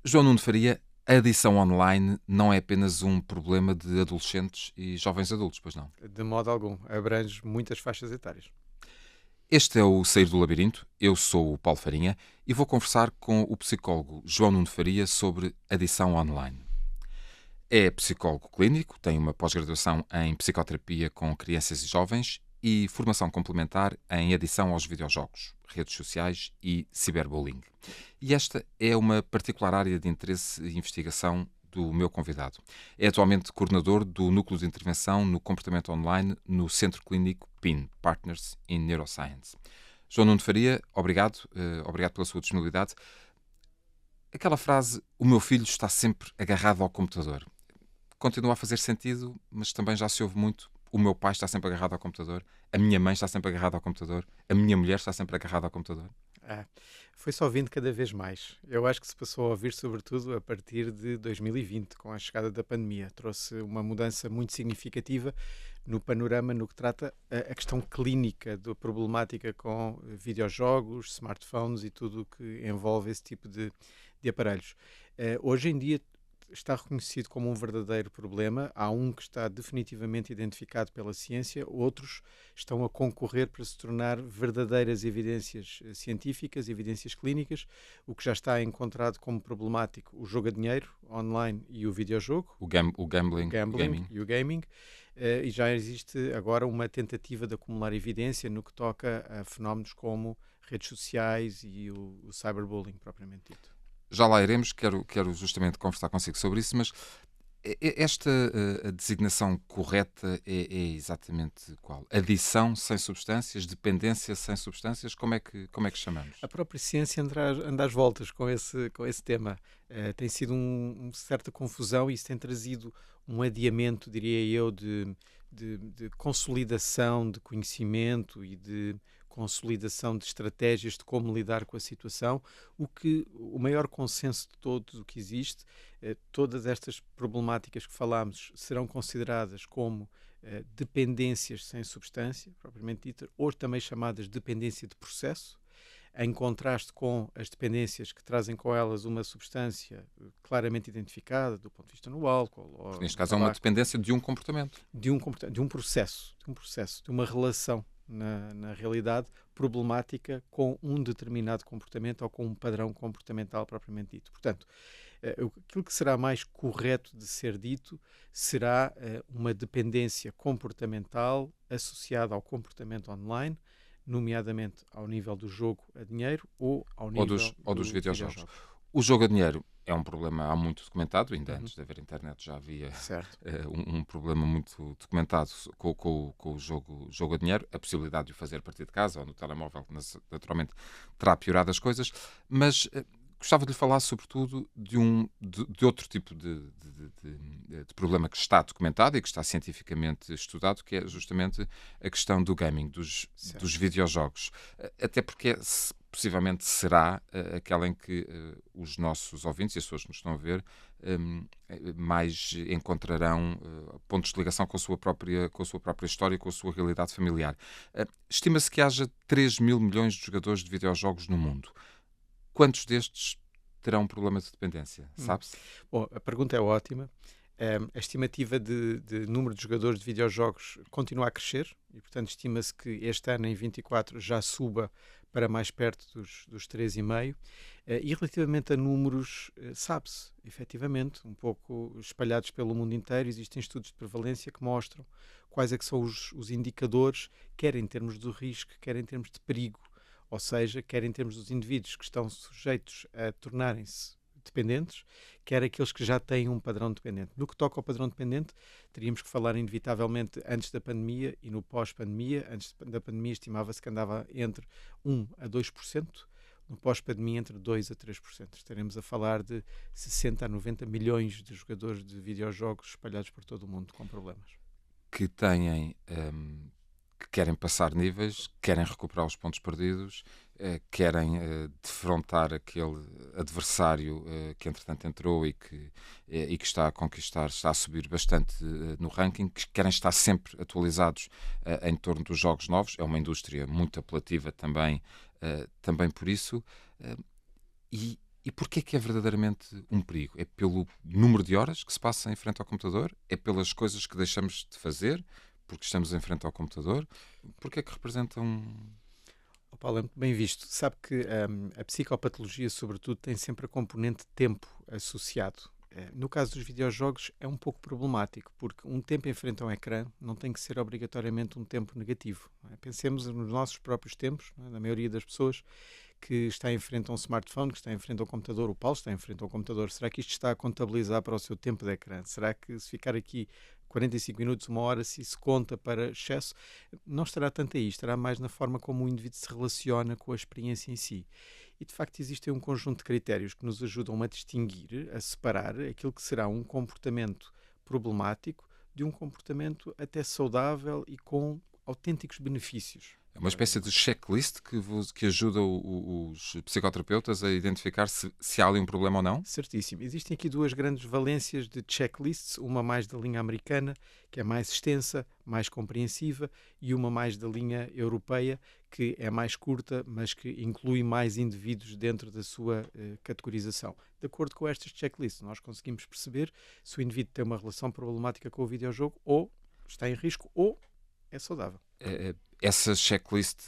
João Nuno Faria, a adição online não é apenas um problema de adolescentes e jovens adultos, pois não? De modo algum. Abrange muitas faixas etárias. Este é o Sair do Labirinto. Eu sou o Paulo Farinha e vou conversar com o psicólogo João Nuno Faria sobre adição online. É psicólogo clínico, tem uma pós-graduação em psicoterapia com crianças e jovens e formação complementar em adição aos videojogos, redes sociais e ciberbullying. E esta é uma particular área de interesse e investigação do meu convidado. É atualmente coordenador do Núcleo de Intervenção no Comportamento Online no Centro Clínico PIN, Partners in Neuroscience. João Nuno Faria, obrigado, obrigado pela sua disponibilidade. Aquela frase, o meu filho está sempre agarrado ao computador, continua a fazer sentido, mas também já se ouve muito. O meu pai está sempre agarrado ao computador, a minha mãe está sempre agarrada ao computador, a minha mulher está sempre agarrada ao computador. Ah, foi-se ouvindo cada vez mais. Eu acho que se passou a ouvir, sobretudo, a partir de 2020, com a chegada da pandemia. Trouxe uma mudança muito significativa no panorama no que trata a questão clínica da problemática com videojogos, smartphones e tudo o que envolve esse tipo de aparelhos. Hoje em dia está reconhecido como um verdadeiro problema. Há um que está definitivamente identificado pela ciência, outros estão a concorrer para se tornar verdadeiras evidências científicas, evidências clínicas. O que já está encontrado como problemático, o jogo a dinheiro online e o videojogo, O o gambling, o gambling gaming. e o gaming. E já existe agora uma tentativa de acumular evidência no que toca a fenómenos como redes sociais e o cyberbullying propriamente dito. Já lá iremos, quero justamente conversar consigo sobre isso, mas esta a designação correta é exatamente qual? Adição sem substâncias, dependência sem substâncias, como é que chamamos? A própria ciência anda às voltas com esse tema. Tem sido uma certa confusão e isso tem trazido um adiamento, diria eu, de consolidação de conhecimento e de consolidação de estratégias de como lidar com a situação, o maior consenso de todos o que existe, todas estas problemáticas que falámos serão consideradas como dependências sem substância, propriamente dita, ou também chamadas dependência de processo, em contraste com as dependências que trazem com elas uma substância claramente identificada do ponto de vista no álcool ou Porque neste no caso é uma tabaco, dependência de um comportamento. de uma relação na realidade problemática com um determinado comportamento ou com um padrão comportamental propriamente dito. Portanto, aquilo que será mais correto de ser dito será uma dependência comportamental associada ao comportamento online, nomeadamente ao nível do jogo a dinheiro ou ao nível Ou dos do videojogos. videojogo. O jogo a dinheiro é um problema há muito documentado, ainda Uhum. antes de haver internet já havia Certo. um problema muito documentado com o jogo a dinheiro, a possibilidade de o fazer a partir de casa ou no telemóvel, que naturalmente terá piorado as coisas, mas gostava de lhe falar sobretudo de outro tipo de problema que está documentado e que está cientificamente estudado, que é justamente a questão do gaming, dos Certo. videojogos. Até porque possivelmente será aquela em que os nossos ouvintes e as pessoas que nos estão a ver mais encontrarão pontos de ligação com a sua própria história, com a sua realidade familiar. Estima-se que haja 3 mil milhões de jogadores de videojogos no mundo. Quantos destes terão um problema de dependência? Hum. Sabe-se? Bom, a pergunta é ótima. A estimativa de número de jogadores de videojogos continua a crescer e, portanto, estima-se que este ano, em 24, já suba para mais perto dos 3,5. E relativamente a números, sabe-se, efetivamente, um pouco espalhados pelo mundo inteiro, existem estudos de prevalência que mostram quais é que são os indicadores, quer em termos do risco, quer em termos de perigo, ou seja, quer em termos dos indivíduos que estão sujeitos a tornarem-se dependentes, quer aqueles que já têm um padrão dependente. No que toca ao padrão dependente, teríamos que falar inevitavelmente antes da pandemia e no pós-pandemia. Antes da pandemia estimava-se que andava entre 1 a 2%, no pós-pandemia entre 2 a 3%. Estaremos a falar de 60 a 90 milhões de jogadores de videojogos espalhados por todo o mundo com problemas. Que têm, que querem passar níveis, querem recuperar os pontos perdidos, querem defrontar aquele adversário que entretanto entrou e que está a conquistar, está a subir bastante no ranking, que querem estar sempre atualizados em torno dos jogos novos. É uma indústria muito apelativa também, também por isso. E E porquê que é verdadeiramente um perigo? É pelo número de horas que se passa em frente ao computador? É pelas coisas que deixamos de fazer porque estamos em frente ao computador? Porquê é que representa um... Oh, Paulo, é muito bem visto. Sabe que a psicopatologia, sobretudo, tem sempre a componente tempo associado. No caso dos videojogos é um pouco problemático, porque um tempo em frente a um ecrã não tem que ser obrigatoriamente um tempo negativo. Não é? Pensemos nos nossos próprios tempos, não é? Na maioria das pessoas que está em frente a um smartphone, que está em frente a um computador, o Paulo está em frente a um computador. Será que isto está a contabilizar para o seu tempo de ecrã? Será que se ficar aqui 45 minutos, uma hora, se isso conta para excesso? Não estará tanto aí, estará mais na forma como o indivíduo se relaciona com a experiência em si. E de facto existem um conjunto de critérios que nos ajudam a distinguir, a separar aquilo que será um comportamento problemático de um comportamento até saudável e com autênticos benefícios. É uma espécie de checklist que ajuda os psicoterapeutas a identificar se há ali um problema ou não? Certíssimo. Existem aqui duas grandes valências de checklists, uma mais da linha americana, que é mais extensa, mais compreensiva, e uma mais da linha europeia, que é mais curta, mas que inclui mais indivíduos dentro da sua categorização. De acordo com estas checklists, nós conseguimos perceber se o indivíduo tem uma relação problemática com o videojogo, ou está em risco, ou é saudável. Essa checklist,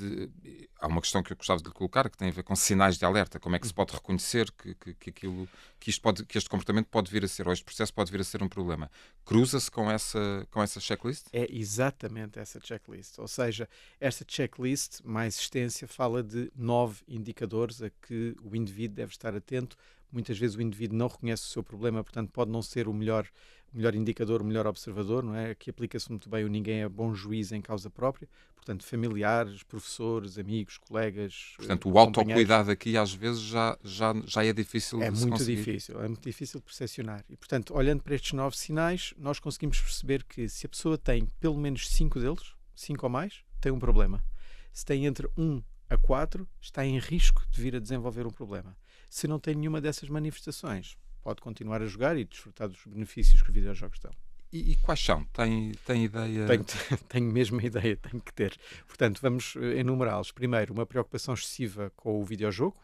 há uma questão que eu gostava de lhe colocar, que tem a ver com sinais de alerta. Como é que se pode reconhecer que este comportamento pode vir a ser, ou este processo pode vir a ser um problema? Cruza-se com essa checklist? É exatamente essa checklist. Ou seja, esta checklist, mais extensa, fala de 9 indicadores a que o indivíduo deve estar atento. Muitas vezes o indivíduo não reconhece o seu problema, portanto pode não ser o melhor indicador, o melhor observador, não é? Aqui aplica-se muito bem o ninguém é bom juiz em causa própria. Portanto, familiares, professores, amigos, colegas, Portanto, o autocuidado aqui às vezes já é difícil de se conseguir. É muito difícil de percepcionar. E, portanto, olhando para estes 9 sinais, nós conseguimos perceber que se a pessoa tem pelo menos 5 deles, 5 ou mais, tem um problema. Se tem entre 1 a 4, está em risco de vir a desenvolver um problema. Se não tem nenhuma dessas manifestações, pode continuar a jogar e desfrutar dos benefícios que os videojogos dão. E quais são? Tem ideia? Tenho mesmo a ideia, tenho que ter. Portanto, vamos enumerá-los. Primeiro, uma preocupação excessiva com o videojogo.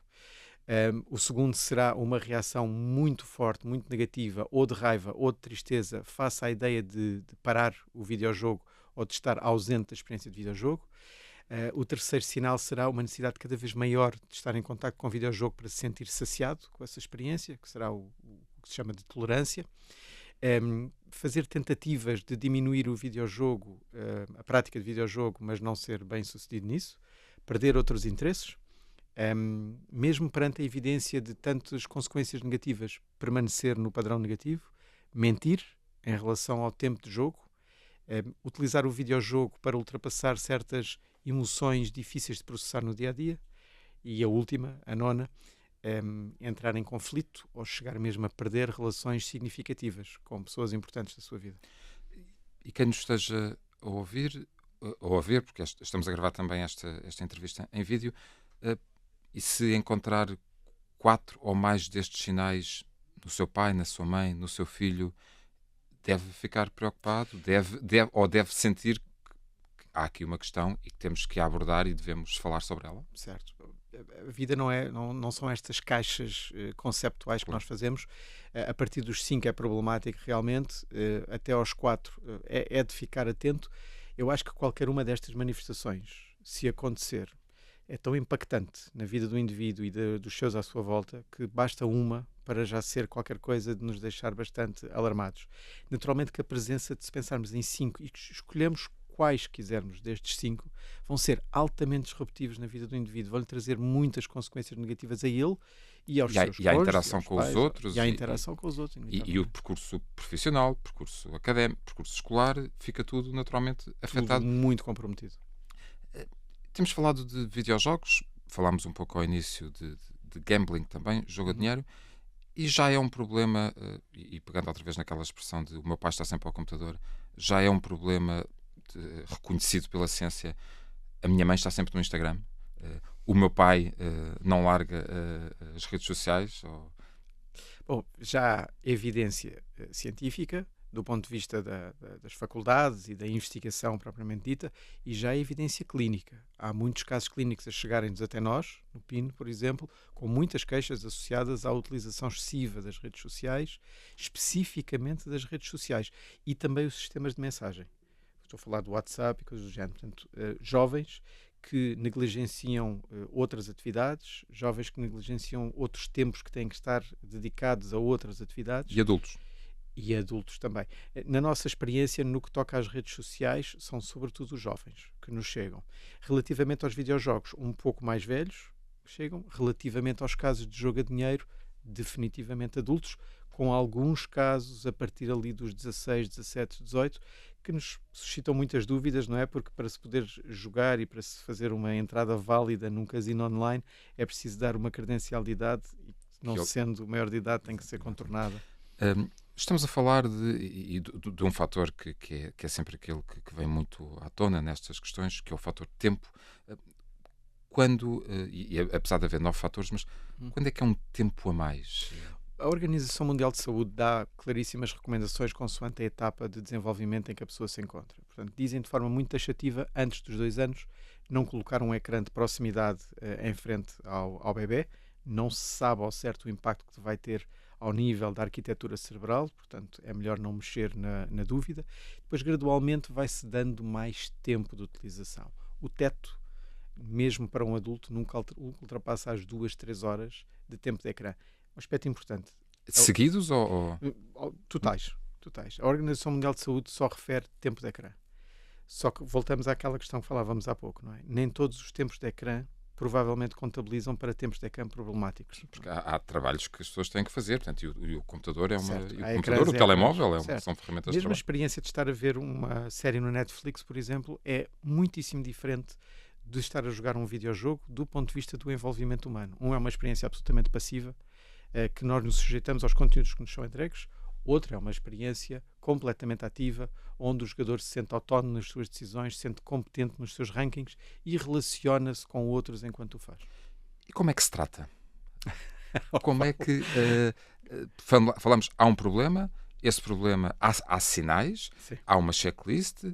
O segundo será uma reação muito forte, muito negativa, ou de raiva ou de tristeza, face à ideia de parar o videojogo ou de estar ausente da experiência de videojogo. O terceiro sinal será uma necessidade cada vez maior de estar em contacto com o videojogo para se sentir saciado com essa experiência, que será o que se chama de tolerância. Fazer tentativas de diminuir o videojogo, a prática de videojogo, mas não ser bem sucedido nisso. Perder outros interesses. Mesmo perante a evidência de tantas consequências negativas, permanecer no padrão negativo. Mentir em relação ao tempo de jogo. Utilizar o videojogo para ultrapassar certas emoções difíceis de processar no dia-a-dia. E a última, a nona, entrar em conflito ou chegar mesmo a perder relações significativas com pessoas importantes da sua vida. E quem nos esteja a ouvir, ou a ver, porque estamos a gravar também esta entrevista em vídeo, e se encontrar 4 ou mais destes sinais no seu pai, na sua mãe, no seu filho, deve ficar preocupado, deve sentir que há aqui uma questão e que temos que abordar e devemos falar sobre ela? Certo. A vida não são estas caixas conceptuais que nós fazemos. A partir dos 5 é problemático realmente, até aos 4 é de ficar atento. Eu acho que qualquer uma destas manifestações, se acontecer, é tão impactante na vida do indivíduo e dos seus à sua volta que basta uma para já ser qualquer coisa de nos deixar bastante alarmados. Naturalmente que a presença de se pensarmos em 5 e escolhemos quais quisermos destes 5, vão ser altamente disruptivos na vida do indivíduo, vão-lhe trazer muitas consequências negativas a ele e aos seus cônjuges, a interação com os outros. E a interação com os outros. E o percurso profissional, percurso académico, percurso escolar, fica tudo naturalmente afetado. Tudo muito comprometido. Temos falado de videojogos, falámos um pouco ao início de gambling também, jogo a dinheiro, e já é um problema, e pegando outra vez naquela expressão de o meu pai está sempre ao computador, já é um problema reconhecido pela ciência. A minha mãe está sempre no Instagram, o meu pai não larga as redes sociais. Bom, já há evidência científica do ponto de vista das faculdades e da investigação propriamente dita, e já a evidência clínica. Há muitos casos clínicos a chegarem-nos até nós, no PIN, por exemplo, com muitas queixas associadas à utilização excessiva das redes sociais, especificamente das redes sociais, e também os sistemas de mensagem. Estou a falar do WhatsApp e coisas do género. Portanto, jovens que negligenciam outras atividades, jovens que negligenciam outros tempos que têm que estar dedicados a outras atividades. E adultos? E adultos também. Na nossa experiência, no que toca às redes sociais, são sobretudo os jovens que nos chegam. Relativamente aos videojogos, um pouco mais velhos chegam. Relativamente aos casos de jogo a dinheiro, definitivamente adultos, com alguns casos a partir ali dos 16, 17, 18, que nos suscitam muitas dúvidas, não é? Porque para se poder jogar e para se fazer uma entrada válida num casino online é preciso dar uma credencial de idade e, não sendo maior de idade, tem que ser contornada. Estamos a falar de um fator que é sempre aquele que vem muito à tona nestas questões, que é o fator tempo. Quando, apesar de haver 9 fatores, mas quando é que é um tempo a mais? A Organização Mundial de Saúde dá claríssimas recomendações consoante a etapa de desenvolvimento em que a pessoa se encontra. Portanto, dizem de forma muito taxativa, antes dos 2 anos, não colocar um ecrã de proximidade em frente ao bebê. Não se sabe ao certo o impacto que vai ter ao nível da arquitetura cerebral, portanto, é melhor não mexer na dúvida. Depois, gradualmente, vai-se dando mais tempo de utilização. O teto, mesmo para um adulto, nunca ultrapassa as 2, 3 horas de tempo de ecrã. Um aspecto importante. Seguidos ou... Totais. A Organização Mundial de Saúde só refere tempo de ecrã. Só que voltamos àquela questão que falávamos há pouco, não é? Nem todos os tempos de ecrã provavelmente contabilizam para tempos de ecrã problemáticos. Porque há trabalhos que as pessoas têm que fazer, portanto, e o computador é uma... Certo. E o computador, o telemóvel, são ferramentas Mesmo de a trabalho. experiência de estar a ver uma série no Netflix, por exemplo, é muitíssimo diferente de estar a jogar um videojogo do ponto de vista do envolvimento humano. Um é uma experiência absolutamente passiva, que nós nos sujeitamos aos conteúdos que nos são entregues. Outra é uma experiência completamente ativa, onde o jogador se sente autónomo nas suas decisões, se sente competente nos seus rankings e relaciona-se com outros enquanto o faz. E como é que se trata? Como é que... falamos, há um problema, esse problema, há sinais, Sim. há uma checklist,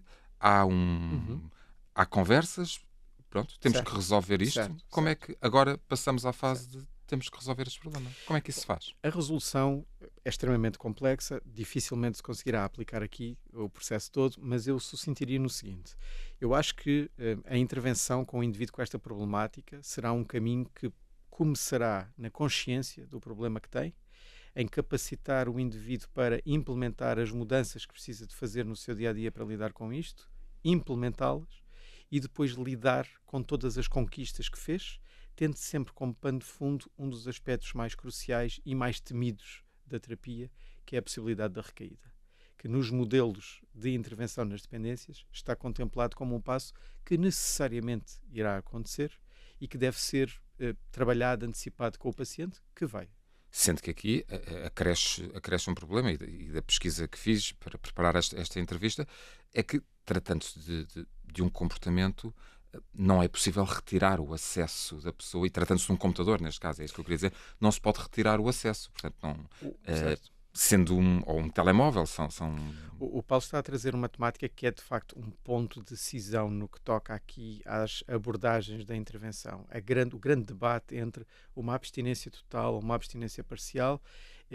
há conversas, pronto, temos que resolver isto. Como é que agora passamos à fase de temos que resolver este problema? Como é que isso se faz? A resolução é extremamente complexa, dificilmente se conseguirá aplicar aqui o processo todo, mas eu sucintiria no seguinte. Eu acho que a intervenção com o indivíduo com esta problemática será um caminho que começará na consciência do problema que tem, em capacitar o indivíduo para implementar as mudanças que precisa de fazer no seu dia-a-dia para lidar com isto, implementá-las e depois lidar com todas as conquistas que fez, tendo sempre como pano de fundo um dos aspectos mais cruciais e mais temidos da terapia, que é a possibilidade da recaída, que nos modelos de intervenção nas dependências está contemplado como um passo que necessariamente irá acontecer e que deve ser trabalhado, antecipado com o paciente, que vai. Sendo que aqui acresce um problema, e da pesquisa que fiz para preparar esta entrevista, é que, tratando-se de um comportamento, não é possível retirar o acesso da pessoa, e tratando-se de um computador, neste caso, é isso que eu queria dizer, não se pode retirar o acesso. Portanto, não, sendo um telemóvel, O Paulo está a trazer uma temática que é, de facto, um ponto de decisão no que toca aqui às abordagens da intervenção. O grande debate entre uma abstinência total ou uma abstinência parcial,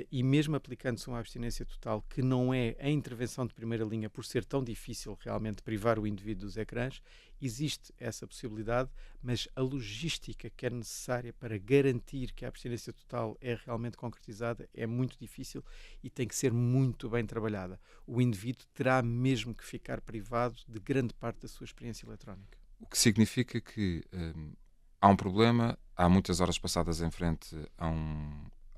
e mesmo aplicando-se uma abstinência total, que não é a intervenção de primeira linha por ser tão difícil realmente privar o indivíduo dos ecrãs, existe essa possibilidade, mas a logística que é necessária para garantir que a abstinência total é realmente concretizada é muito difícil e tem que ser muito bem trabalhada. O indivíduo terá mesmo que ficar privado de grande parte da sua experiência eletrónica. O que significa que há um problema, há muitas horas passadas em frente a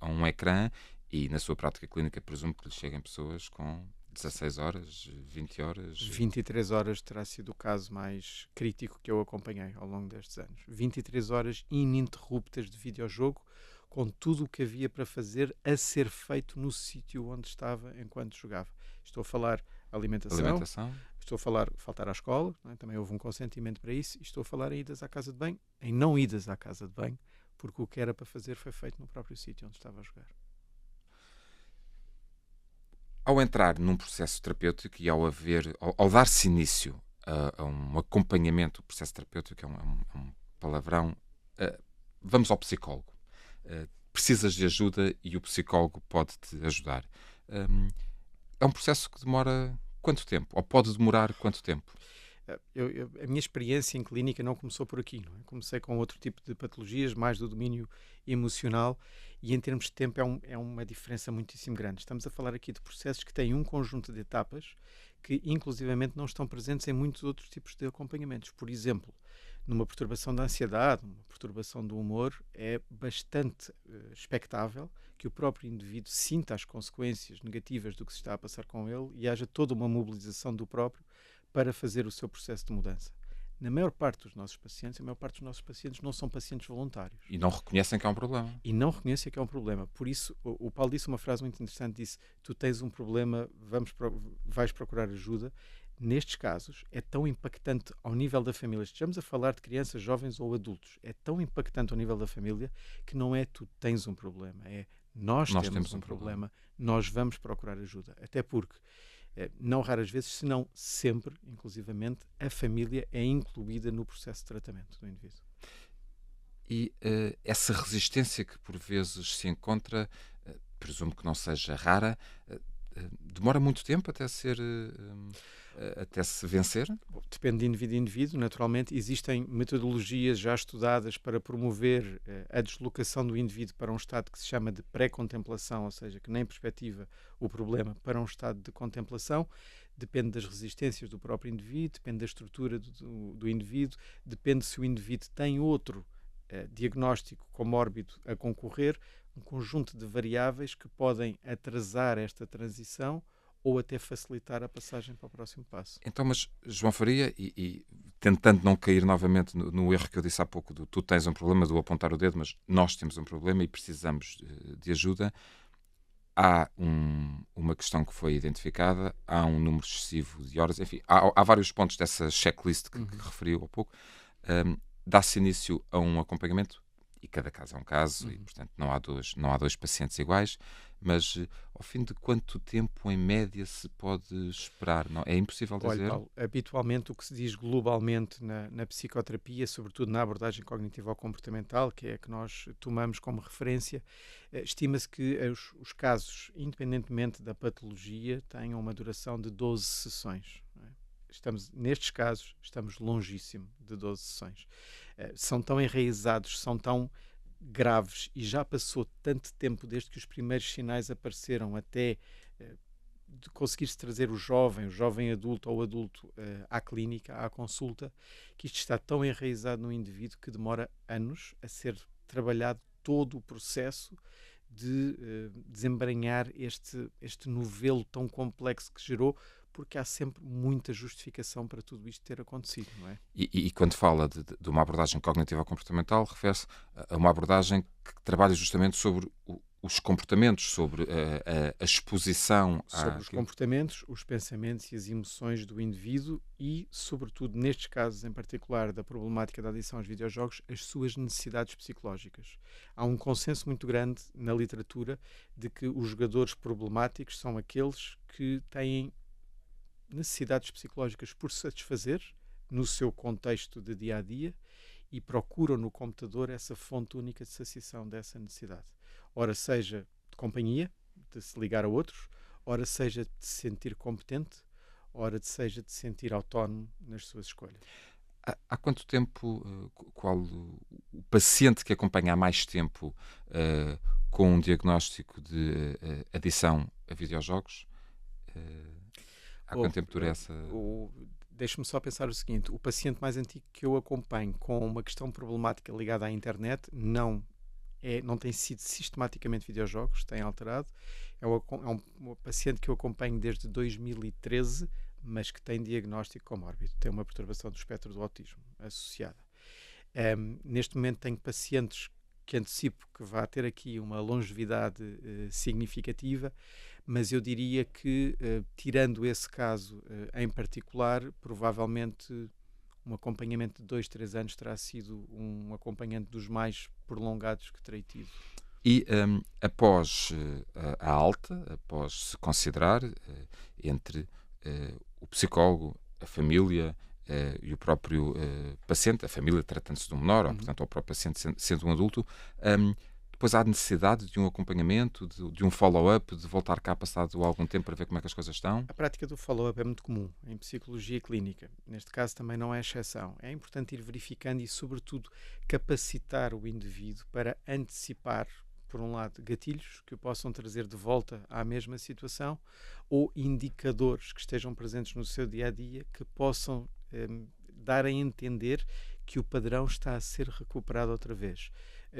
um ecrã, e na sua prática clínica presumo que lhe cheguem pessoas com 16 horas, 20 horas... 23 horas terá sido o caso mais crítico que eu acompanhei ao longo destes anos. 23 horas ininterruptas de videojogo, com tudo o que havia para fazer a ser feito no sítio onde estava enquanto jogava. Estou a falar alimentação. Estou a falar faltar à escola, não é? Também houve um consentimento para isso, e estou a falar em idas à casa de banho, em não idas à casa de banho, porque o que era para fazer foi feito no próprio sítio onde estava a jogar. Ao entrar num processo terapêutico e ao dar-se início a um acompanhamento, o processo terapêutico é um palavrão, vamos ao psicólogo. Precisas de ajuda e o psicólogo pode-te ajudar. Hum, É um processo que demora quanto tempo? Ou pode demorar quanto tempo? A minha experiência em clínica não começou por aqui, não é? Comecei com outro tipo de patologias, mais do domínio emocional, e em termos de tempo é uma diferença muitíssimo grande. Estamos a falar aqui de processos que têm um conjunto de etapas que, inclusivamente, não estão presentes em muitos outros tipos de acompanhamentos. Por exemplo, numa perturbação da ansiedade, numa perturbação do humor, é bastante expectável que o próprio indivíduo sinta as consequências negativas do que se está a passar com ele e haja toda uma mobilização do próprio para fazer o seu processo de mudança. Na maior parte dos nossos pacientes, a maior parte dos nossos pacientes não são pacientes voluntários. E não reconhecem que há um problema. E não reconhecem que é um problema. Por isso, o Paulo disse uma frase muito interessante, disse, tu tens um problema, vais procurar ajuda. Nestes casos, é tão impactante ao nível da família, estamos a falar de crianças, jovens ou adultos, é tão impactante ao nível da família que não é tu tens um problema, é nós temos um problema, nós vamos procurar ajuda. Até porque não raras vezes, se não sempre, inclusivamente, a família é incluída no processo de tratamento do indivíduo. E essa resistência que por vezes se encontra, presumo que não seja rara, demora muito tempo até se vencer? Depende de indivíduo a indivíduo, naturalmente. Existem metodologias já estudadas para promover a deslocação do indivíduo para um estado que se chama de pré-contemplação, ou seja, que nem perspectiva o problema, para um estado de contemplação. Depende das resistências do próprio indivíduo, depende da estrutura do indivíduo, depende se o indivíduo tem outro diagnóstico comórbido a concorrer, um conjunto de variáveis que podem atrasar esta transição ou até facilitar a passagem para o próximo passo. Então, mas João Faria, e tentando não cair novamente no erro que eu disse há pouco, tu tens um problema, do apontar o dedo, mas nós temos um problema e precisamos de ajuda, há uma questão que foi identificada, há um número excessivo de horas, enfim, há vários pontos dessa checklist que referiu há pouco. Dá-se início a um acompanhamento, e cada caso é um caso, e portanto não há dois pacientes iguais, mas ao fim de quanto tempo em média se pode esperar? Não, é impossível dizer? Olha, Paulo, habitualmente o que se diz globalmente na psicoterapia, sobretudo na abordagem cognitivo-comportamental, que é a que nós tomamos como referência, estima-se que os casos, independentemente da patologia, tenham uma duração de 12 sessões. Não é? Nestes casos, estamos longíssimo de 12 sessões. São tão enraizados, são tão graves e já passou tanto tempo desde que os primeiros sinais apareceram até de conseguir-se trazer o jovem adulto ou adulto à clínica, à consulta, que isto está tão enraizado no indivíduo que demora anos a ser trabalhado todo o processo de desembranhar este novelo tão complexo que gerou, porque há sempre muita justificação para tudo isto ter acontecido, não é? E quando fala de uma abordagem cognitiva-comportamental, refere-se a uma abordagem que trabalha justamente sobre os comportamentos, sobre a exposição sobre os comportamentos, os pensamentos e as emoções do indivíduo e, sobretudo, nestes casos em particular da problemática da adição aos videojogos, as suas necessidades psicológicas. Há um consenso muito grande na literatura de que os jogadores problemáticos são aqueles que têm necessidades psicológicas por satisfazer no seu contexto de dia-a-dia e procuram no computador essa fonte única de saciação dessa necessidade. Ora seja de companhia, de se ligar a outros, ora seja de se sentir competente, ora seja de se sentir autónomo nas suas escolhas. Há quanto tempo, qual o paciente que acompanha há mais tempo com um diagnóstico de adição a videojogos, há quanto tempo dura essa... Deixe-me só pensar o seguinte, o paciente mais antigo que eu acompanho com uma questão problemática ligada à internet não tem sido sistematicamente videojogos, tem alterado. É um paciente que eu acompanho desde 2013, mas que tem diagnóstico comórbido, tem uma perturbação do espectro do autismo associada. Neste momento tenho pacientes que antecipo que vai ter aqui uma longevidade significativa, mas eu diria que, tirando esse caso em particular, provavelmente um acompanhamento de 2, 3 anos terá sido um acompanhamento dos mais prolongados que terei tido. E após a alta, após se considerar entre o psicólogo, a família e o próprio paciente, a família tratando-se de um menor, ou portanto o próprio paciente sendo um adulto, depois há necessidade de um acompanhamento, de um follow-up, de voltar cá passado algum tempo para ver como é que as coisas estão? A prática do follow-up é muito comum em psicologia clínica. Neste caso também não é exceção. É importante ir verificando e, sobretudo, capacitar o indivíduo para antecipar, por um lado, gatilhos que o possam trazer de volta à mesma situação ou indicadores que estejam presentes no seu dia-a-dia que possam dar a entender que o padrão está a ser recuperado outra vez.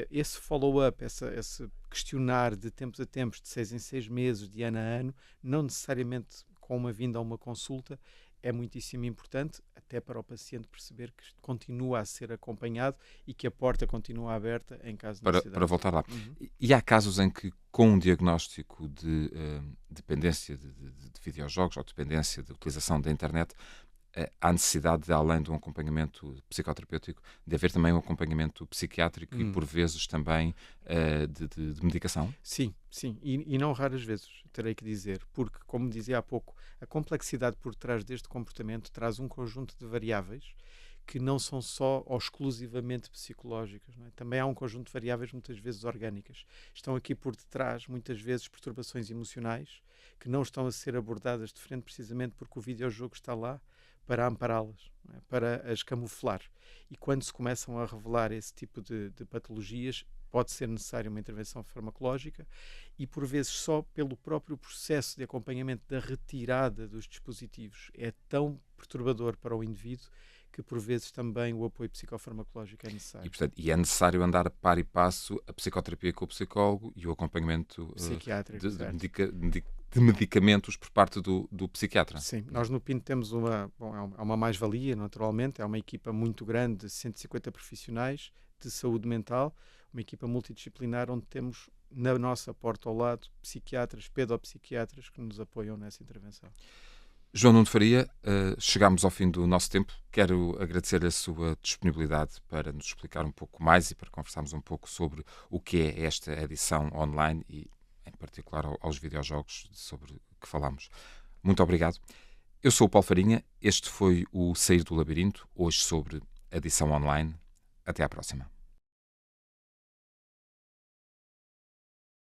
Esse follow-up, esse questionar de tempos a tempos, de 6 em 6 meses, de ano a ano, não necessariamente com uma vinda a uma consulta, é muitíssimo importante, até para o paciente perceber que continua a ser acompanhado e que a porta continua aberta em caso de necessidade. Para voltar lá. E há casos em que, com um diagnóstico de dependência de videojogos ou dependência de utilização da internet, há necessidade de, além de um acompanhamento psicoterapêutico, de haver também um acompanhamento psiquiátrico e, por vezes, também de medicação? Sim, sim. E não raras vezes, terei que dizer, porque, como dizia há pouco, a complexidade por trás deste comportamento traz um conjunto de variáveis que não são só ou exclusivamente psicológicas. Não é? Também há um conjunto de variáveis muitas vezes orgânicas. Estão aqui por detrás, muitas vezes, perturbações emocionais que não estão a ser abordadas de frente precisamente porque o videojogo está lá para ampará-las, é? Para as camuflar. E quando se começam a revelar esse tipo de patologias, pode ser necessária uma intervenção farmacológica e, por vezes, só pelo próprio processo de acompanhamento da retirada dos dispositivos é tão perturbador para o indivíduo que, por vezes, também o apoio psicofarmacológico é necessário. E, portanto, é necessário andar par e passo a psicoterapia com o psicólogo e o acompanhamento psiquiátrico de medicamentos por parte do psiquiatra. Sim, nós no Pinto temos uma mais-valia, naturalmente, é uma equipa muito grande de 150 profissionais de saúde mental, uma equipa multidisciplinar onde temos na nossa porta ao lado psiquiatras, pedopsiquiatras que nos apoiam nessa intervenção. João Nuno Faria, chegámos ao fim do nosso tempo. Quero agradecer a sua disponibilidade para nos explicar um pouco mais e para conversarmos um pouco sobre o que é esta edição online e, em particular, aos videojogos sobre que falamos. Muito obrigado. Eu sou o Paulo Farinha. Este foi o Sair do Labirinto, hoje sobre edição online. Até à próxima.